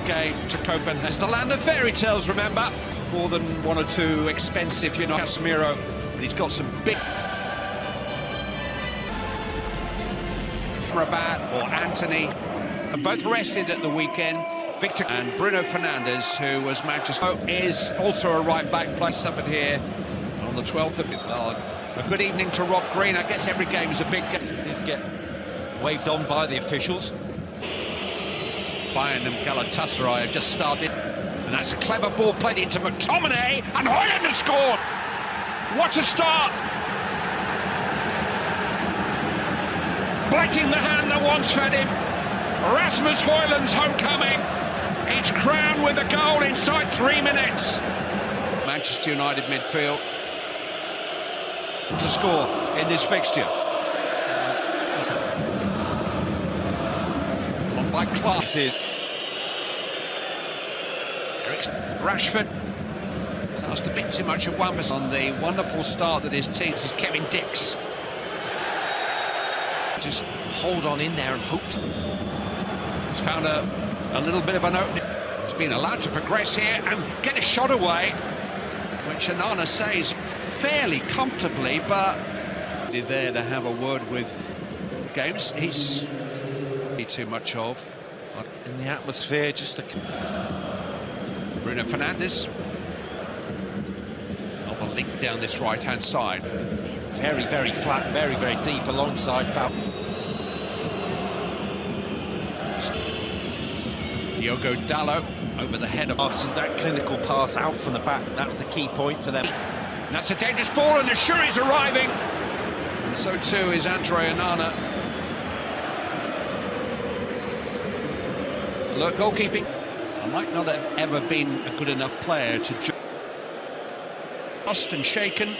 game to Copenhagen. It's the land of fairy tales, remember? More than one or two expensive, Casemiro, but he's got some big... Rabat or Anthony, and both rested at the weekend. Victor and Bruno Fernandes, who was Manchester, is also a right-back, place up in here on the 12th of April. A good evening to Rob Green. I guess every game is a big game. These get waved on by the officials. Bayern and Galatasaray have just started, and that's a clever ball played into McTominay, and Højlund has scored. What a start! Biting the hand that once fed him. Rasmus Højlund's homecoming. It's crowned with a goal inside 3 minutes. Manchester United midfield to score in this fixture. On by Clark. This is Rashford. He's asked a bit too much of Wan-Bissaka on the wonderful start that his team is. Kevin Dix. Just hold on in there and hope. He's found a little bit of an opening. He's been allowed to progress here and get a shot away, which Anana saves fairly comfortably, but there to have a word with games he's too much of. In the atmosphere, just a... Bruno Fernandes. Of a link down this right-hand side. Very, very flat, very, very deep alongside Foul. Diogo Dalot over the head of... Passes that clinical pass out from the back. That's the key point for them. And that's a dangerous ball, and the Shuri's arriving. And so too is Andre Onana. Look, goalkeeping. I might not have ever been a good enough player to... Lost and shaken.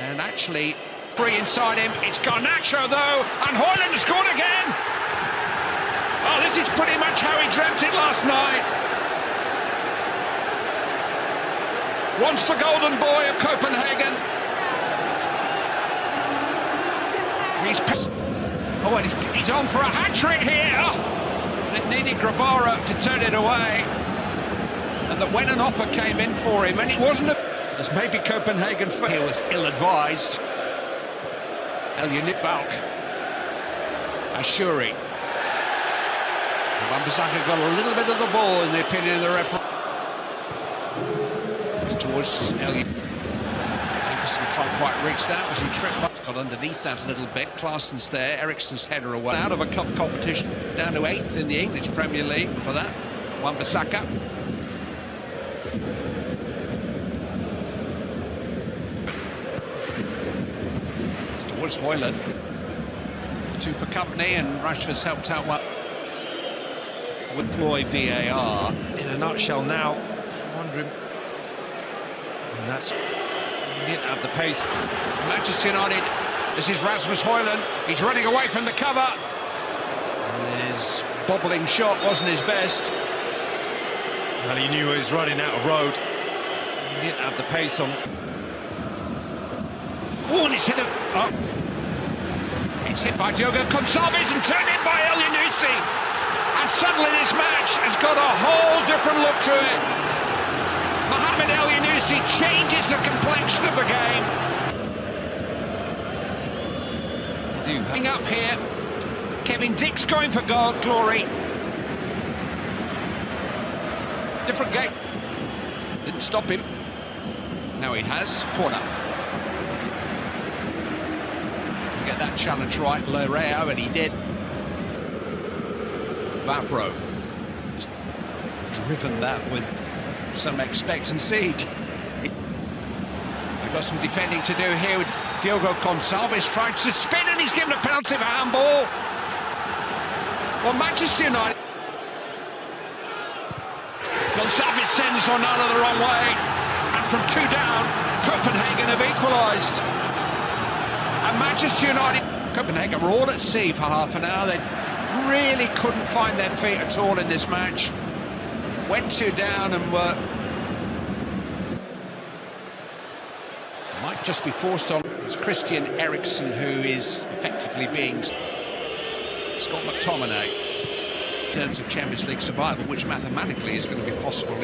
And actually, free inside him. It's Garnacho, though, and Højlund has scored again. Oh, this is pretty much how he dreamt it last night. Once the golden boy of Copenhagen. He's on for a hat-trick here. Oh, and it needed Grabara to turn it away. And that when an offer came in for him, and it wasn't as maybe Copenhagen felt, he was ill-advised. Valk. Ashuri. Wan-Bissaka got a little bit of the ball in the opinion of the referee. It's towards Anderson can't quite reach that. Was he tripped? It's got underneath that a little bit. Klaasen's there. Eriksen's header away. Out of a cup competition, down to 8th in the English Premier League for that. Wan-Bissaka. It's towards Højlund. 2 for company, and Rashford's helped out one. Employ VAR. In a nutshell now, I'm wondering, and that's, he didn't have the pace. Manchester United, this is Rasmus Højlund, he's running away from the cover. And his bobbling shot wasn't his best. Well, he knew he was running out of road. He didn't have the pace on. Oh, and it's hit it's hit by Diogo Gonçalves and turned in by El Yunusi. And suddenly this match has got a whole different look to it. Mohamed El Yunusi changes the complexion of the game. Coming up here, Kevin Dix going for glory. Different game. Didn't stop him. Now he has. Corner. To get that challenge right, Lereo, and he did. Vapro driven that with some expectancy. We've got some defending to do here with Diogo Gonçalves trying to spin, and he's given a penalty for handball. Well, Manchester United. Gonçalves sends Onana the wrong way, and from 2 down, Copenhagen have equalised. And Manchester United, Copenhagen were all at sea for half an hour. They really couldn't find their feet at all in this match. Went 2 down and were... Might just be forced on. It's Christian Eriksen who is effectively being... Scott McTominay. in terms of Champions League survival, which mathematically is going to be possible.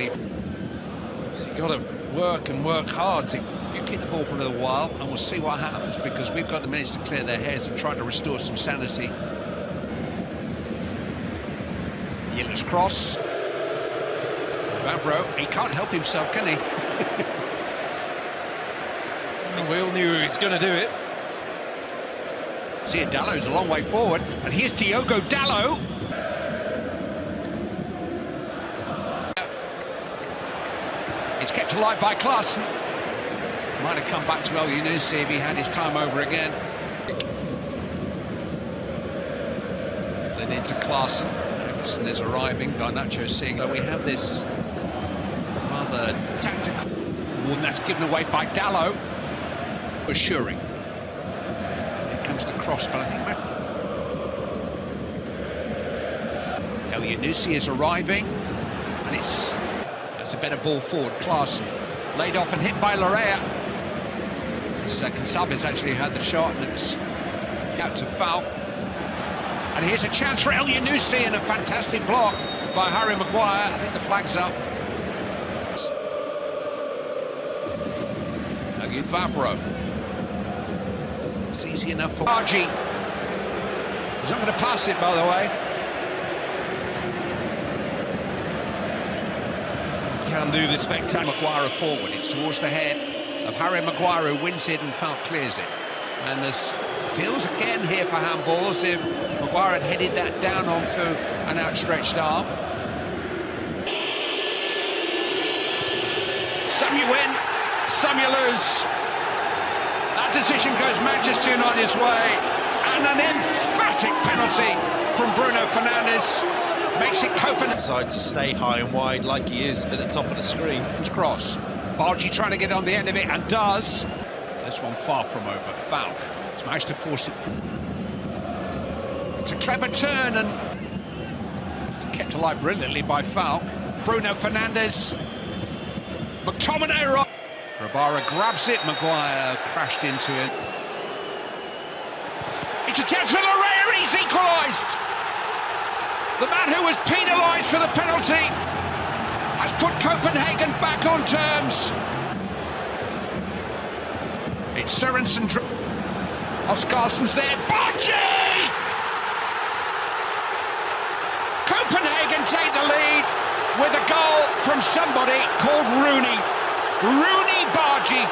So you've got to work and work hard to... You keep the ball for a little while and we'll see what happens, because we've got the minutes to clear their heads and try to restore some sanity. Yiller's cross. Vavro, he can't help himself, can he? We all knew he was going to do it. See, Dallow's a long way forward, and here's Diogo Dallo. It's kept alive by Klaassen. Might have come back to El Yunusi if he had his time over again. Then into Klaassen. Peterson is arriving. Garnacho's seeing that we have this rather tactical one that's given away by Dallo. Assuring. Here comes the cross, but I think El Yunusi is arriving, and it's a better ball forward. Klaassen laid off and hit by Larea. Second sub has actually had the shot, and it's out to foul. And here's a chance for El Yunusi, and a fantastic block by Harry Maguire. I think the flag's up. Again, Vavro. It's easy enough for Bargi. He's not going to pass it, by the way. Can do the spectacular. Maguire forward. It's towards the head of Harry Maguire, who wins it and Falk clears it. And there's deals again here for handball, as if Maguire had headed that down onto an outstretched arm. Some you win, some you lose. That decision goes Manchester United's way, and an emphatic penalty from Bruno Fernandes makes it Copenhagen. Side to stay high and wide like he is at the top of the screen. Cross. Bargi trying to get on the end of it, and does. This one far from over. Falk has managed to force it. It's a clever turn, and kept alive brilliantly by Falk. Bruno Fernandes. McTominay right. Rabara grabs it, Maguire crashed into it. It's a chance for Larea, and he's equalised! The man who was penalised for the penalty has put Copenhagen back on terms. It's Sørensen. Oscarsson's there. Bargi! Copenhagen take the lead with a goal from somebody called Rooney. Rooney Bargi